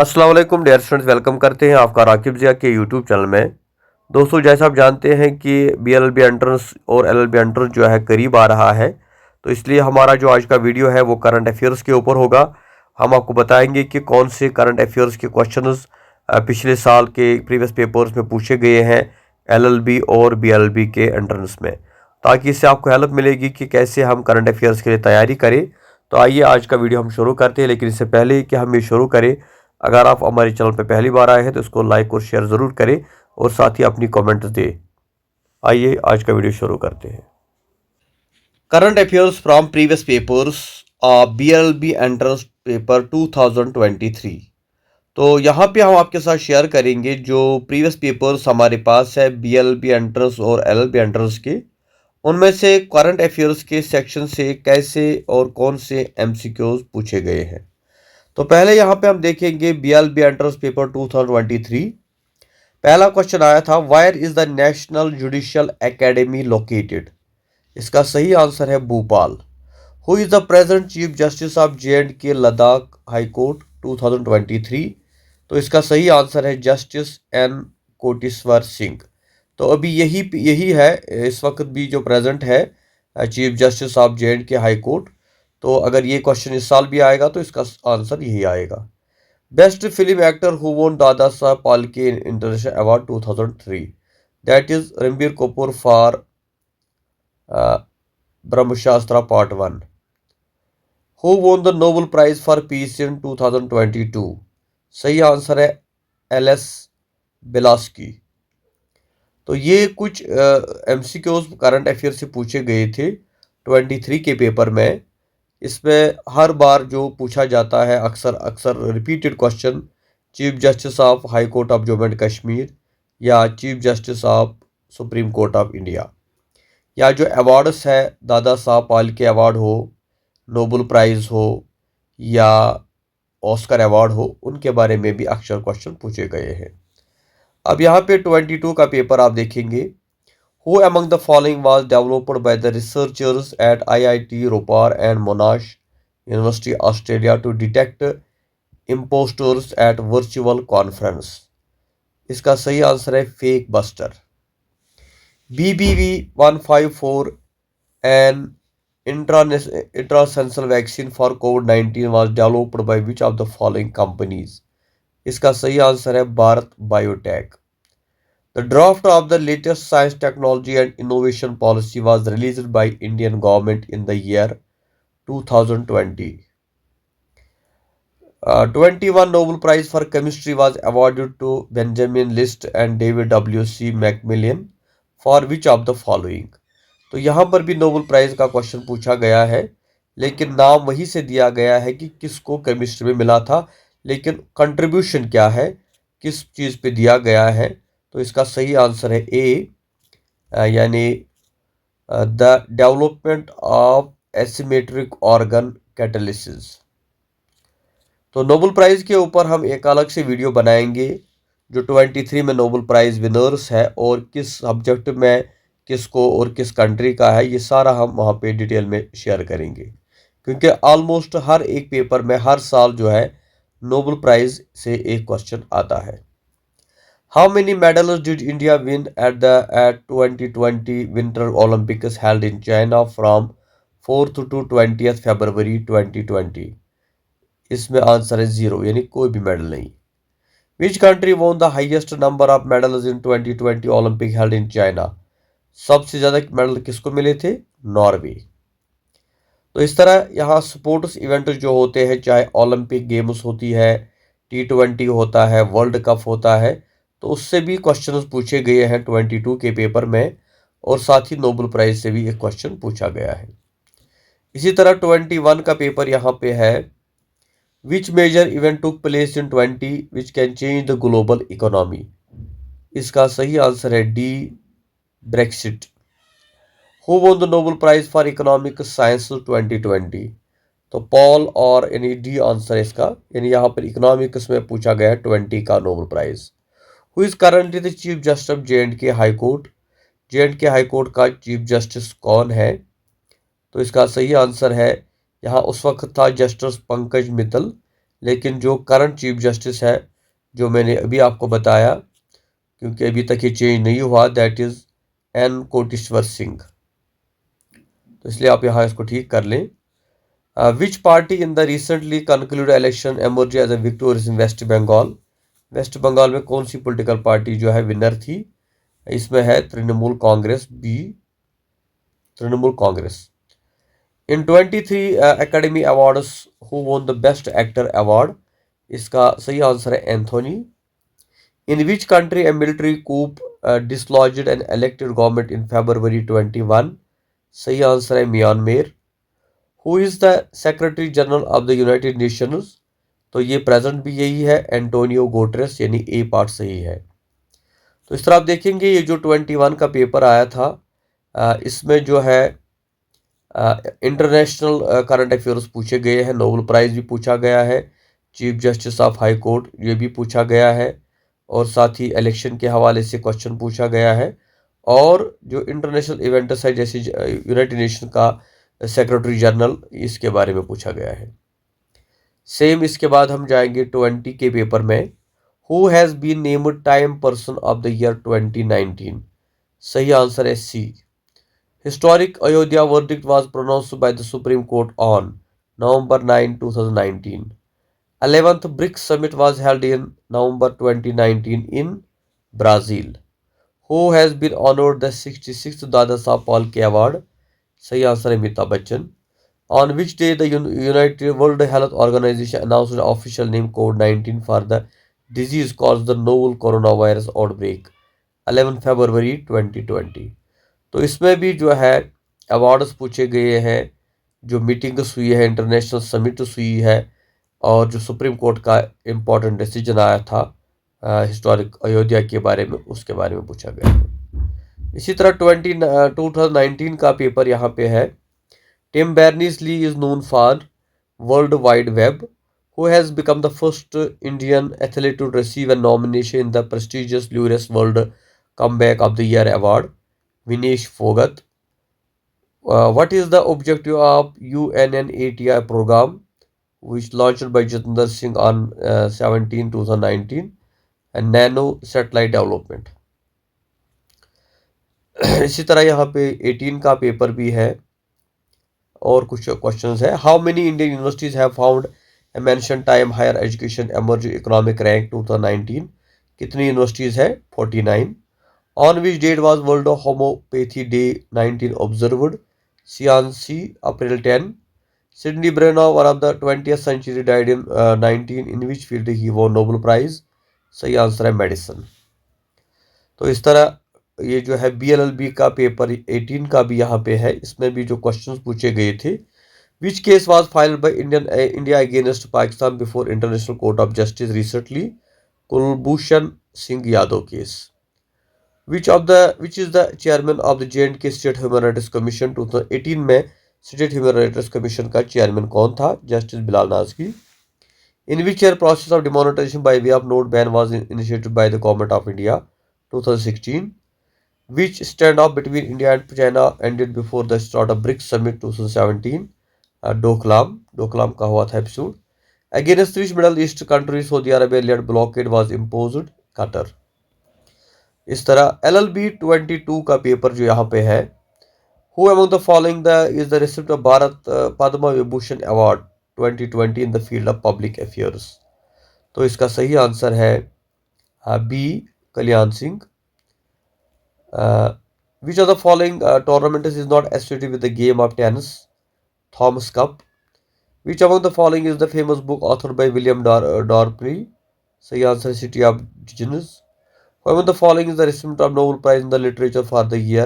अस्सलाम वालेकुम dear students, welcome करते हैं आपका राकिब ज़िया के यूट्यूब चैनल में। दोस्तों, जैसा आप जानते हैं कि बीएलएलबी एंट्रेंस और एलएलबी एंट्रेंस जो है करीब आ रहा है, तो इसलिए हमारा जो आज का वीडियो है वो करंट अफेयर्स के ऊपर होगा। हम आपको बताएंगे कि कौन से करंट अफेयर्स के क्वेश्चंस पिछले साल के प्रीवियस पेपर्स में पूछे गए हैं एलएलबी और बीएलएलबी के एंट्रेंस में, ताकि इससे आपको हेल्प मिलेगी कि कैसे हम करंट अफेयर्स के लिए तैयारी करें। तो आइए आज का वीडियो हम शुरू करते हैं, लेकिन इससे पहले कि हम ये शुरू करें, अगर आप हमारे चैनल पर पहली बार आए हैं तो इसको लाइक और शेयर ज़रूर करें और साथ ही अपनी कमेंट्स दें। आइए आज का वीडियो शुरू करते हैं। Current affairs from previous papers BLB entrance paper 2023। तो यहाँ पे हम आपके साथ शेयर करेंगे जो प्रीवियस पेपर्स हमारे पास है बीएलबी एंट्रेंस और एलएलबी एंट्रेंस के, उनमें से करंट अफेयर्स के सेक्शन से कैसे और कौन से एमसीक्यूज पूछे गए हैं। तो पहले यहाँ पे हम देखेंगे बीएलबी एंट्रेंस पेपर 2023। पहला क्वेश्चन आया था, wire is the national judicial academy located. इसका सही आंसर है Bhopal. Who is the present chief justice of जे&के Ladakh high court 2023। तो इसका सही आंसर है जस्टिस एन कोटेश्वर सिंह। तो अभी यही है इस वक्त भी जो प्रेजेंट है chief justice of J and K high court. तो अगर ये क्वेश्चन इस साल भी आएगा तो इसका आंसर यही आएगा। Best film actor who won Dada Saheb Phalke international award 2003। That is Ranbir Kapoor for Brahmastra part 1। Who won the Nobel prize for peace in 2022। सही आंसर है एल.एस. बेलास्की। तो ये कुछ एमसीक्यूज करंट अफेयर से पूछे गए थे 23 के पेपर में। इसमें हर बार जो पूछा जाता है अक्सर repeated question, chief justice of high court of Jammu and Kashmir या chief justice of supreme court of India, या जो अवार्ड्स है दादा साहब फाल्के अवार्ड हो, नोबेल प्राइज़ हो या ऑस्कर अवार्ड हो, उनके बारे में भी अक्सर क्वेश्चन पूछे गए हैं। अब यहाँ पे 22 का पेपर आप देखेंगे। Who among the following was developed by the researchers at IIT Ropar and Monash University, Australia to detect imposters at virtual conference? इसका सही आंसर है fake buster. BBV 154 an intrasensory vaccine for COVID-19 was developed by which of the following companies? इसका सही answer है Bharat biotech. The draft of the latest science, technology and innovation policy was released by Indian government in the year 2020. 21 Nobel Prize for Chemistry was awarded to Benjamin List and David W.C. Macmillan for which of the following? तो यहाँ पर भी Nobel prize का question पूछा गया है, लेकिन नाम वही से दिया गया है कि किसको केमिस्ट्री में मिला था, लेकिन कंट्रीब्यूशन क्या है, किस चीज़ पे दिया गया है। तो इसका सही आंसर है ए, यानी the development of asymmetric organ catalysis. तो नोबेल प्राइज़ के ऊपर हम एक अलग से वीडियो बनाएंगे जो 23 में नोबेल प्राइज़ विनर्स है और किस सब्जेक्ट में किसको और किस कंट्री का है, ये सारा हम वहाँ पे डिटेल में शेयर करेंगे, क्योंकि ऑलमोस्ट हर एक पेपर में हर साल जो है नोबेल प्राइज़ से एक क्वेश्चन आता है। How many medals did India win at 2020 Winter Olympics held in China from 4th to 20th February 2020? इसमें आंसर है 0, यानी कोई भी मेडल नहीं। Which country won the highest number of medals in 2020 Olympic held in China? सबसे ज़्यादा medal किसको मिले थे? नॉर्वे। तो इस तरह यहाँ स्पोर्ट्स इवेंट जो होते हैं, चाहे ओलंपिक गेम्स होती है, T20 होता है, वर्ल्ड कप होता है, तो उससे भी क्वेश्चंस पूछे गए हैं 22 के पेपर में, और साथ ही नोबेल प्राइज से भी एक क्वेश्चन पूछा गया है। इसी तरह 21 का पेपर यहाँ पे है, which major event took place in 20 which can change the global economy. इसका सही आंसर है D, Brexit. Who won the Nobel prize for economic science 2020? तो पॉल, और यानी डी आंसर है इसका, यानी यहाँ पर इकोनॉमिक्स में पूछा गया है 20 का Nobel prize. Who is currently the chief justice of J and K high court? J and K high court का चीफ जस्टिस कौन है? तो इसका सही आंसर है, यहाँ उस वक्त था जस्टिस पंकज मित्तल, लेकिन जो करंट चीफ जस्टिस है, जो मैंने अभी आपको बताया, क्योंकि अभी तक ये चेंज नहीं हुआ, that is N Koteswar Singh. तो इसलिए आप यहाँ इसको ठीक कर लें। Which party in the recently concluded election emerge as a victorious in West Bengal? West Bengal में कौन सी पॉलिटिकल पार्टी जो है विनर थी? इसमें है Trinamool Congress, B Trinamool Congress. In 23 Academy Awards who won the best actor award? इसका सही आंसर है Anthony. In which country a military coup dislodged an elected government in February 21? सही आंसर है Myanmar. Who is the secretary general of the United Nations? तो ये present भी यही है, एंटोनियो गुटेरेस, यानी ए पार्ट सही है। तो इस तरह आप देखेंगे ये जो 21 का पेपर आया था, इसमें जो है इंटरनेशनल करंट अफेयर्स पूछे गए हैं, नोबेल प्राइज भी पूछा गया है, chief justice of high court ये भी पूछा गया है, और साथ ही इलेक्शन के हवाले से क्वेश्चन पूछा गया है, और जो इंटरनेशनल इवेंट्स है जैसे यूनाइटेड नेशन का सेक्रेटरी जनरल, इसके बारे में पूछा गया है। सेम इसके बाद हम जाएंगे 20 के पेपर में। Who has been named Time person of the year 2019? सही आंसर है C. Historic Ayodhya verdict was pronounced by the Supreme Court on November 9, 2019. 11th BRICS Summit was held in November 2019 in Brazil. Who has been honored the 66th Dada Saab Phalke Award? सही answer है Amitabh Bachchan. On which day the United World Health Organization announced the official name COVID-19 for the disease caused the novel coronavirus outbreak? 11 February 2020। तो इसमें भी जो है awards पूछे गए हैं, जो मीटिंग्स हुई है, इंटरनेशनल समिट हुई है, और जो सुप्रीम कोर्ट का इम्पोर्टेंट डिसीजन आया था हिस्टोरिक अयोध्या के बारे में, उसके बारे में पूछा गया है। इसी तरह 2019 का पेपर यहाँ पे है। Tim Berners Lee is known for World Wide Web. Who has become the first Indian athlete to receive a nomination in the prestigious Laureus World Comeback of the Year award? Vinesh Phogat. What is the objective of UNNATI program, which launched by Jatinder Singh on 17/2019, and nano satellite development? इसी तरह यहाँ पे 18 का paper भी है, और कुछ questions है। How many Indian universities have found a mention Time higher education emerging economic rank 2019? कितनी यूनिवर्सिटीज है? 49। On which date was World Homeopathy Day 19 observed? C, April 10. Sidney Brenner, one of the 20th century, died in 19. In which field he won Nobel Prize? सही answer है medicine. तो इस तरह ये जो है BLLB का पेपर 18 का भी यहाँ पे है, इसमें भी जो क्वेश्चंस पूछे गए थे। Which case was filed by India against Pakistan before International Court of Justice recently? Kulbhushan Singh Yadav case. which is the chairman of the J&K State Human Rights Commission? 2018 में स्टेट ह्यूमन राइट्स कमीशन का चेयरमैन कौन था? Justice Bilal Nazki. In which year process of demonetisation by way of note ban was initiated by the government of India? 2016। Which stand off between India and China ended before the start of BRICS summit 2017? Doklam का हुआ था episode. Against which Middle East country Saudi Arabia led blockade was imposed? Qatar. इस तरह LLB 22 का paper जो यहाँ पे है। Who among the following is the receipt of Bharat Padma Vibhushan award 2020 in the field of public affairs? तो इसका सही आंसर है B, Kalyan Singh. Which of the following tournament is not associated with the game of tennis? Thomas cup. Which among the following is the famous book author by William Dalrymple? सही answer city of genius. Who among the following is the recipient of Nobel Prize in the Literature for the year?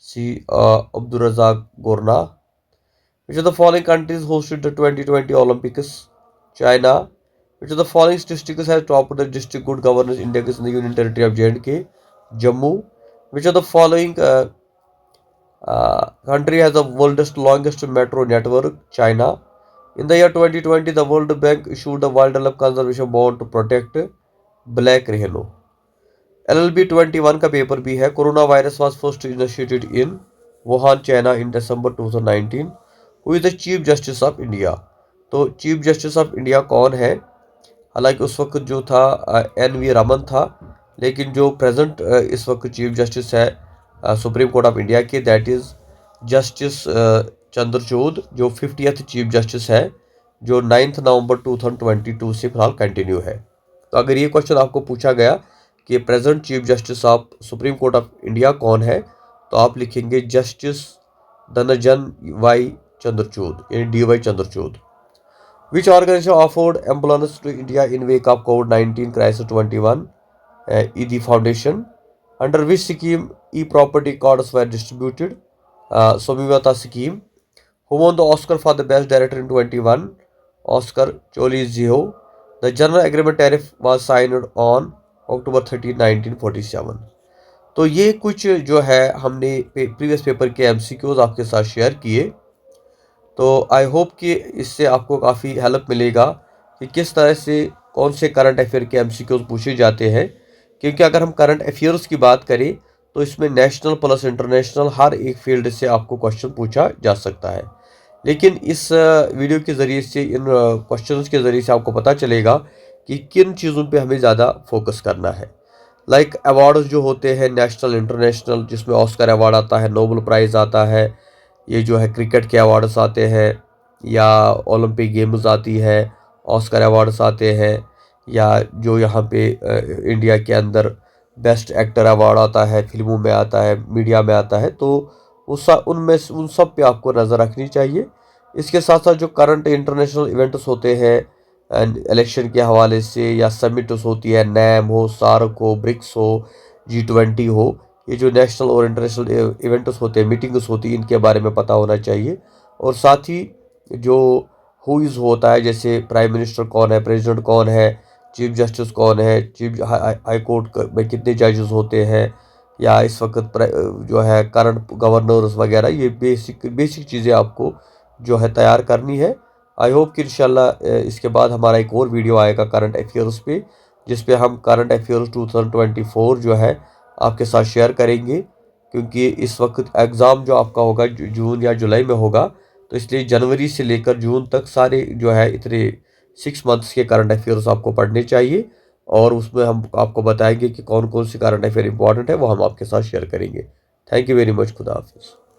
C. Abdulrazak Gurnah. Which of the following countries hosted the 2020 Olympics? China. Which of the following statistics has topped the District Good Governance Index in the Union Territory of J&K? Jammu. Which of the following country has the world's longest metro network? China. In the year 2020, the World Bank issued a wildlife conservation bond to protect black rhino. LLB 21 का paper भी है। Corona virus was first initiated in Wuhan, China in December 2019। Who is the chief justice of India? तो chief justice of India कौन है? हालांकि उस वक्त जो था NV रमन था, लेकिन जो प्रेजेंट इस वक्त चीफ जस्टिस है सुप्रीम कोर्ट ऑफ इंडिया के, दैट इज जस्टिस चंद्रचूड़, जो 50th चीफ जस्टिस है, जो 9 नवंबर 2022 से फिलहाल कंटिन्यू है। तो अगर ये क्वेश्चन आपको पूछा गया कि present chief justice of supreme court of India कौन है, तो आप लिखेंगे जस्टिस धनंजन वाई चंद्रचूड़, यानी DY Chandrachud. Which organization offered ambulance to India in wake of COVID-19 crisis 21? ED Foundation. Under which scheme e-property cards were distributed? Somivata scheme. Who won the Oscar for the best director in 21? Oscar Cholizio. The general agreement tariff was signed on October 13, 1947. तो ये कुछ जो है हमने previous paper के MCQs आपके साथ share किए। तो आई होप कि इससे आपको काफ़ी हेल्प मिलेगा कि किस तरह से कौन से करंट अफेयर के MCQs पूछे जाते हैं, क्योंकि अगर हम करंट अफेयर्स की बात करें तो इसमें नेशनल प्लस इंटरनेशनल हर एक फील्ड से आपको क्वेश्चन पूछा जा सकता है। लेकिन इस वीडियो के ज़रिए से, इन क्वेश्चंस के ज़रिए से आपको पता चलेगा कि किन चीज़ों पे हमें ज़्यादा फोकस करना है। लाइक अवार्ड्स जो होते हैं नेशनल इंटरनेशनल, जिसमें ऑस्कर अवार्ड आता है, नोबेल प्राइज़ आता है, ये जो है क्रिकेट के अवार्ड्स आते हैं, या ओलंपिक गेम्स आती है, ऑस्कर अवार्ड्स आते हैं, या जो यहाँ पे इंडिया के अंदर बेस्ट एक्टर अवार्ड आता है, फिल्मों में आता है, मीडिया में आता है, तो उन सब पे आपको नज़र रखनी चाहिए। इसके साथ साथ जो करंट इंटरनेशनल इवेंट्स होते हैं इलेक्शन के हवाले से, या समिट्स होती है, नैम हो, सार्क हो, ब्रिक्स हो, G20 हो, ये जो नेशनल और इंटरनेशनल इवेंट्स होते हैं, मीटिंग्स होती हैं, इनके बारे में पता होना चाहिए। और साथ ही जो हु इज़ होता है, जैसे प्राइम मिनिस्टर कौन है, प्रेसिडेंट कौन है, चीफ जस्टिस कौन है, चीफ हाई कोर्ट में कितने जजेस होते हैं, या इस वक्त जो है करंट गवर्नर्स वगैरह, ये बेसिक चीज़ें आपको जो है तैयार करनी है। आई होप कि इंशाल्लाह इसके बाद हमारा एक और वीडियो आएगा करंट अफेयर्स पे, जिस पे हम करंट अफेयर्स 2024 जो है आपके साथ शेयर करेंगे, क्योंकि इस वक्त एग्ज़ाम जो आपका होगा जून या जुलाई में होगा, तो इसलिए जनवरी से लेकर जून तक सारे जो है इतने 6 मंथ्स के करंट अफेयर्स आपको पढ़ने चाहिए, और उसमें हम आपको बताएंगे कि कौन कौन से करंट अफेयर इंपॉर्टेंट है, वो हम आपके साथ शेयर करेंगे। Thank you very much. खुदा हाफिज़।